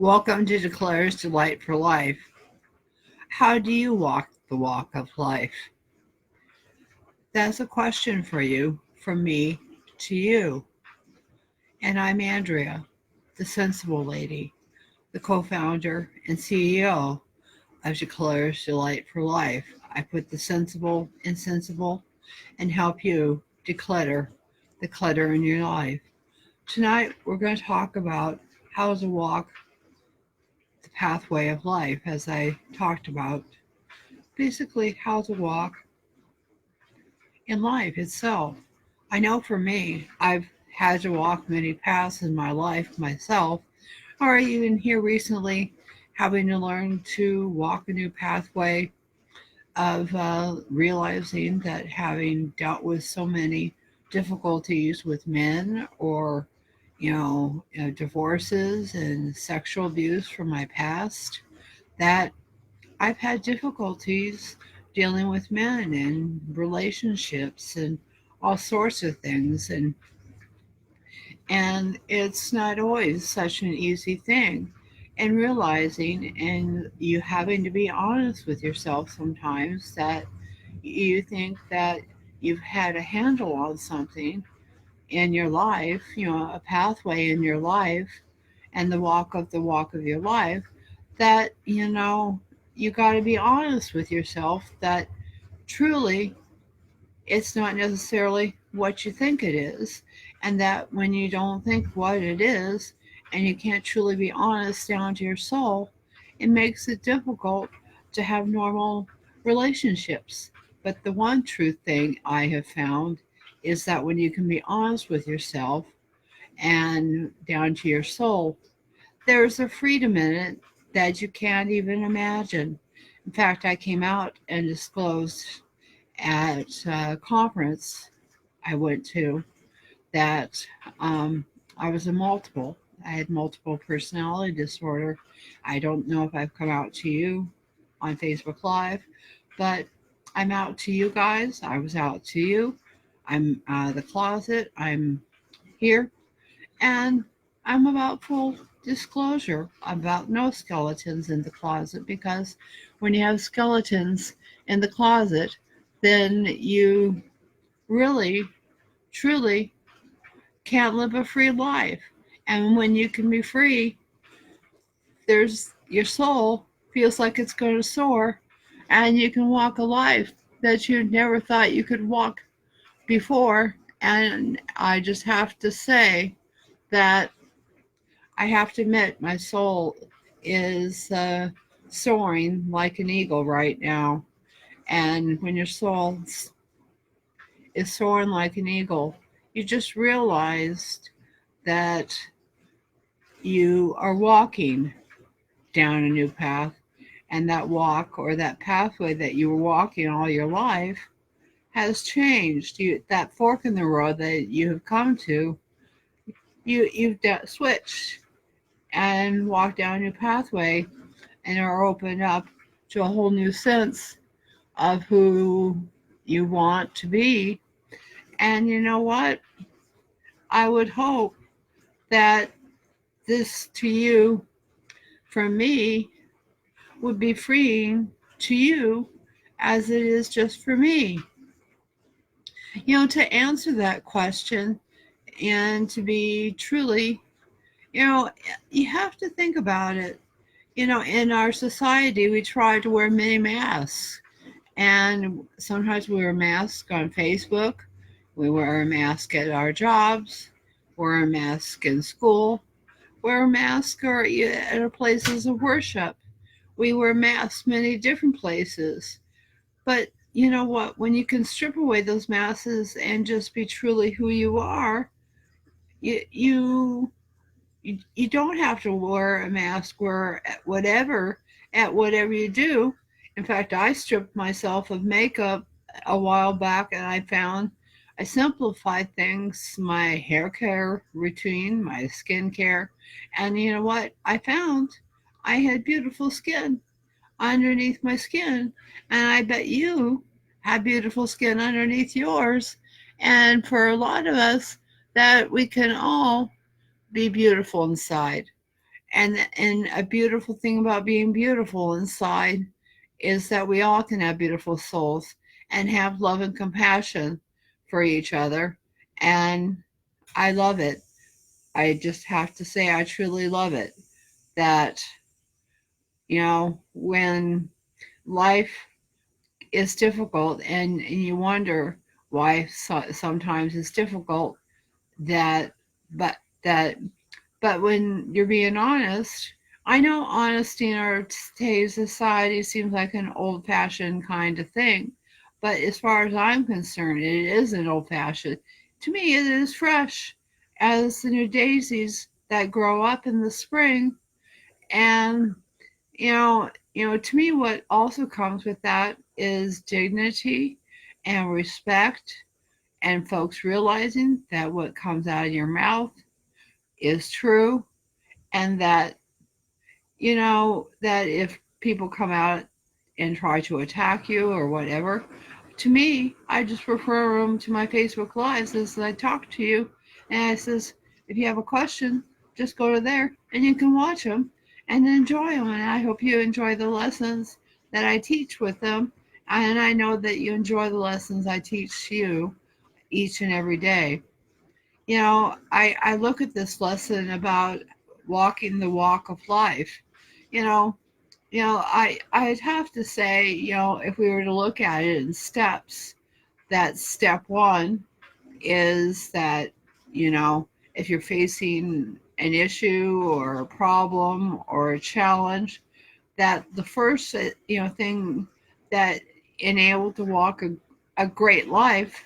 Welcome to Declare's Delight for Life. How do you walk the walk of life? That's a question for you, from me to you. And I'm Andrea, the sensible lady, the co founder and CEO of Declare's Delight for Life. I put the sensible in sensible and help you declutter the clutter in your life. Tonight, we're going to talk about how to walk the pathway of life, as I talked about. Basically, how to walk in life itself. I know for me, I've had to walk many paths in my life myself, or even here recently, having to learn to walk a new pathway of realizing that having dealt with so many difficulties with men or divorces and sexual abuse from my past, that I've had difficulties dealing with men and relationships and all sorts of things, and it's not always such an easy thing. And realizing and you having to be honest with yourself sometimes that you think that you've had a handle on something in your life, a pathway in your life, and the walk of your life, that you got to be honest with yourself that truly it's not necessarily what you think it is, and that when you don't think what it is and you can't truly be honest down to your soul, it makes it difficult to have normal relationships. But the one true thing I have found is that when you can be honest with yourself and down to your soul, there's a freedom in it that you can't even imagine. In fact, I came out and disclosed at a conference I went to that I was a multiple. I had multiple personality disorder. I don't know if I've come out to you on Facebook Live, but I'm out to you guys. I was out to you. I'm out of the closet. I'm here. And I'm about full disclosure about no skeletons in the closet, because when you have skeletons in the closet, then you really, truly can't live a free life. And when you can be free, there's your soul feels like it's going to soar, and you can walk a life that you never thought you could walk before. And I just have to say that I have to admit my soul is soaring like an eagle right now. And when your soul is soaring like an eagle, you just realized that you are walking down a new path, and that walk or that pathway that you were walking all your life has changed. That fork in the road that you have come to, you've switched and walked down a new pathway and are opened up to a whole new sense of who you want to be. And you know what? I would hope that this to you from me would be freeing to you as it is just for me. To answer that question and to be truly, you know, you have to think about it. In our society, we try to wear many masks, and sometimes we wear masks on Facebook, we wear a mask at our jobs, wear a mask in school, wear a mask or at our places of worship. We wear masks many different places. But you know what? When you can strip away those masks and just be truly who you are, you you you don't have to wear a mask or whatever you do. In fact, I stripped myself of makeup a while back, and I found I simplified things, my hair care routine, my skin care, and you know what? I found I had beautiful skin underneath my skin, and I bet you have beautiful skin underneath yours. And for a lot of us, that we can all be beautiful inside. And a beautiful thing about being beautiful inside is that we all can have beautiful souls and have love and compassion for each other. And I love it. I just have to say, I truly love it. That, when life is difficult and you wonder why sometimes it's difficult, that, but that But when you're being honest, I know honesty in our today's society seems like an old fashioned kind of thing. But as far as I'm concerned, it isn't old fashioned. To me, it is fresh as the new daisies that grow up in the spring. And, to me, what also comes with that is dignity and respect, and folks realizing that what comes out of your mouth is true, and that if people come out and try to attack you or whatever, to me, I just refer them to my Facebook Lives as I talk to you. And I says, if you have a question, just go to there and you can watch them and enjoy them. And I hope you enjoy the lessons that I teach with them. And I know that you enjoy the lessons I teach you each and every day. I look at this lesson about walking the walk of life. You know, I'd have to say, if we were to look at it in steps, that step one is that, if you're facing an issue or a problem or a challenge, that the first, thing that enabled to walk a great life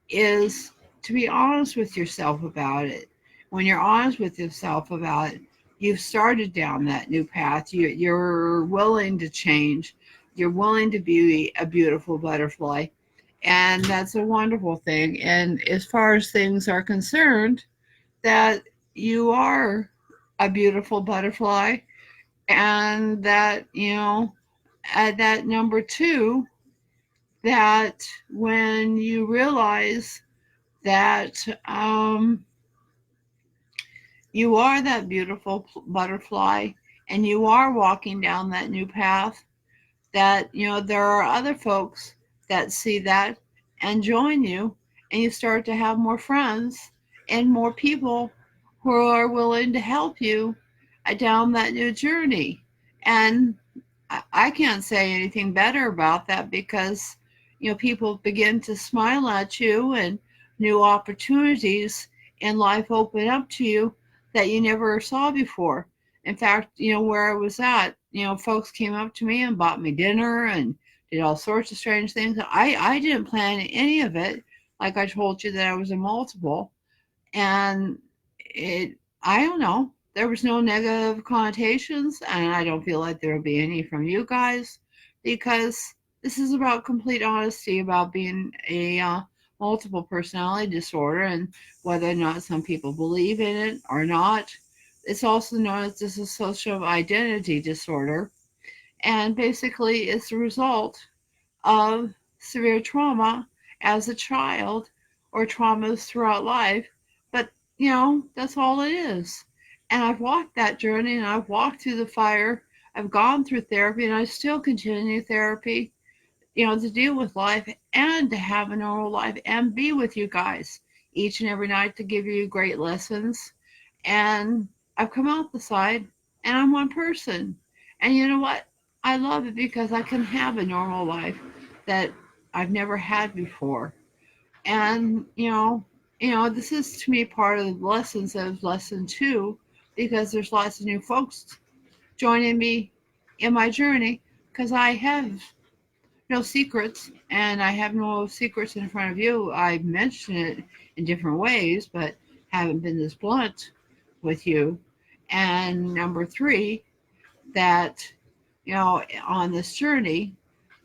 is to be honest with yourself about it. When you're honest with yourself about it, you've started down that new path. You're willing to change. You're willing to be a beautiful butterfly. And that's a wonderful thing. And as far as things are concerned, that you are a beautiful butterfly, and that, at that number two, that when you realize that you are that beautiful butterfly and you are walking down that new path, that there are other folks that see that and join you, and you start to have more friends and more people who are willing to help you down that new journey. And I can't say anything better about that, because people begin to smile at you and new opportunities in life open up to you that you never saw before. In fact, where I was at, folks came up to me and bought me dinner and did all sorts of strange things. I didn't plan any of it. Like I told you that I was a multiple, and it I don't know, there was no negative connotations, and I don't feel like there will be any from you guys, because this is about complete honesty about being a multiple personality disorder, and whether or not some people believe in it or not. It's also known as dissociative identity disorder, and basically it's a result of severe trauma as a child, or traumas throughout life. But, that's all it is. And I've walked that journey, and I've walked through the fire. I've gone through therapy, and I still continue therapy, to deal with life and to have a normal life and be with you guys each and every night to give you great lessons. And I've come out the side, and I'm one person. And you know what? I love it because I can have a normal life that I've never had before. And this is to me part of the lessons of lesson two, because there's lots of new folks joining me in my journey, because I have no secrets, and I have no secrets in front of you. I mention it in different ways, but haven't been this blunt with you. And number three, that on this journey,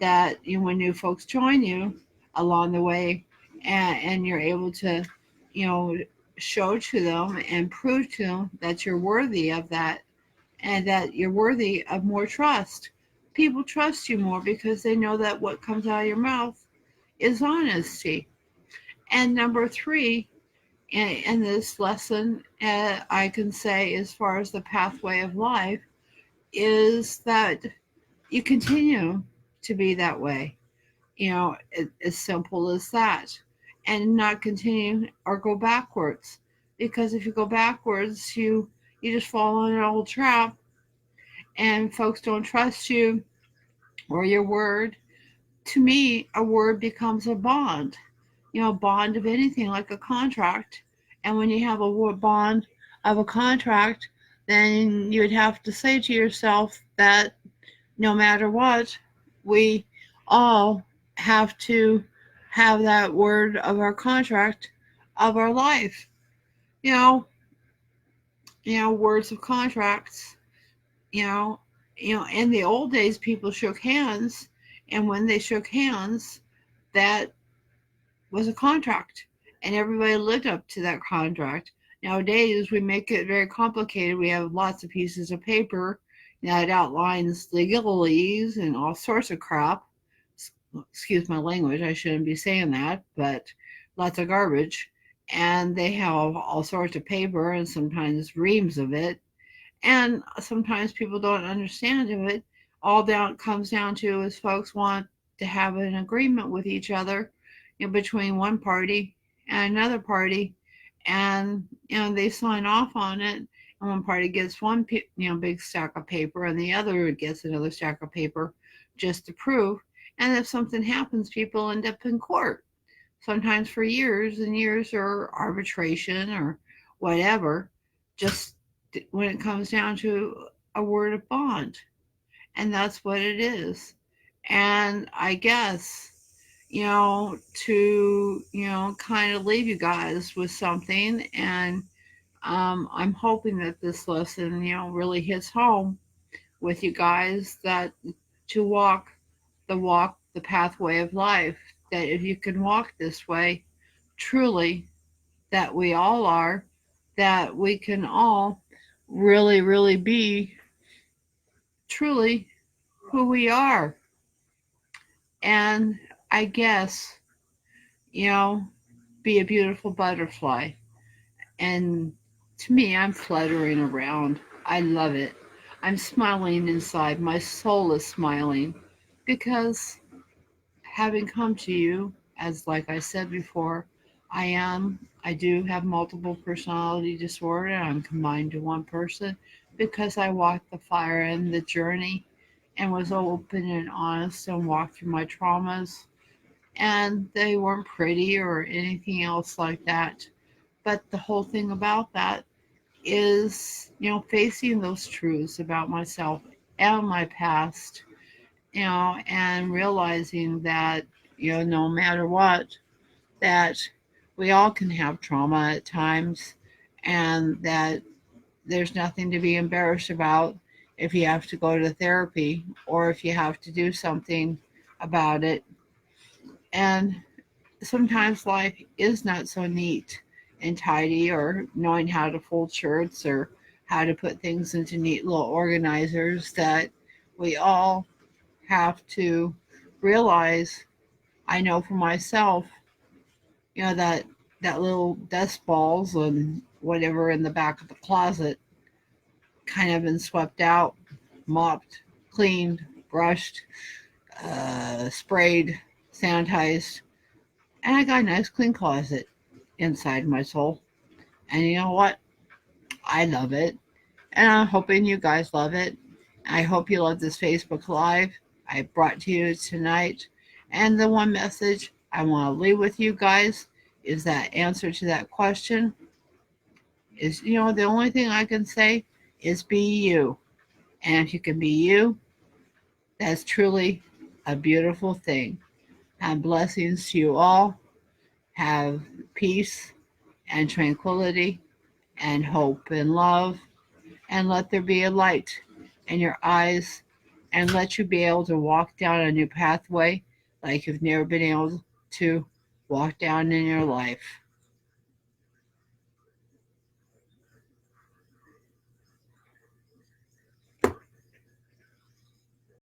that when new folks join you along the way, and you're able to you know show to them and prove to them that you're worthy of that, and that you're worthy of more trust. People trust you more because they know that what comes out of your mouth is honesty. And number three, And this lesson, I can say, as far as the pathway of life, is that you continue to be that way. As simple as that. And not continue or go backwards. Because if you go backwards, you just fall in an old trap, and folks don't trust you or your word. To me, a word becomes a bond, bond of anything, like a contract. And when you have a bond of a contract, then you would have to say to yourself that no matter what, we all have to have that word of our contract of our life. You know, words of contracts. You know, in the old days, people shook hands, and when they shook hands, that was a contract, and everybody lived up to that contract. Nowadays, we make it very complicated. We have lots of pieces of paper that outlines legalese and all sorts of crap. Excuse my language, I shouldn't be saying that, but lots of garbage. And they have all sorts of paper and sometimes reams of it, and sometimes people don't understand it. All down comes down to is folks want to have an agreement with each other, between one party and another party, and they sign off on it. And one party gets one big stack of paper, and the other gets another stack of paper just to prove. And if something happens, people end up in court, sometimes for years and years, or arbitration or whatever, just when it comes down to a word of bond. And that's what it is. And I guess, to, kind of leave you guys with something. And I'm hoping that this lesson, really hits home with you guys, that to walk the pathway of life, that if you can walk this way, truly, that we all are, that we can all really, really be truly who we are. And I guess, you know, be a beautiful butterfly. And to me, I'm fluttering around. I love it. I'm smiling inside. My soul is smiling because, having come to you, as like I said before, I do have multiple personality disorder. I'm combined to one person because I walked the fire and the journey and was open and honest and walked through my traumas. And they weren't pretty or anything else like that. But the whole thing about that is, facing those truths about myself and my past, and realizing that, no matter what, that we all can have trauma at times, and that there's nothing to be embarrassed about if you have to go to therapy or if you have to do something about it. And sometimes life is not so neat and tidy, or knowing how to fold shirts or how to put things into neat little organizers, that we all have to realize. I know for myself, that little dust balls and whatever in the back of the closet kind of been swept out, mopped, cleaned, brushed, sprayed, sanitized, and I got a nice clean closet inside my soul. And you know what? I love it. And I'm hoping you guys love it. I hope you love this Facebook Live I brought to you tonight. And the one message I want to leave with you guys is that answer to that question is, the only thing I can say is be you. And if you can be you, that's truly a beautiful thing. And blessings to you all. Have peace and tranquility and hope and love, and let there be a light in your eyes, and let you be able to walk down a new pathway like you've never been able to walk down in your life.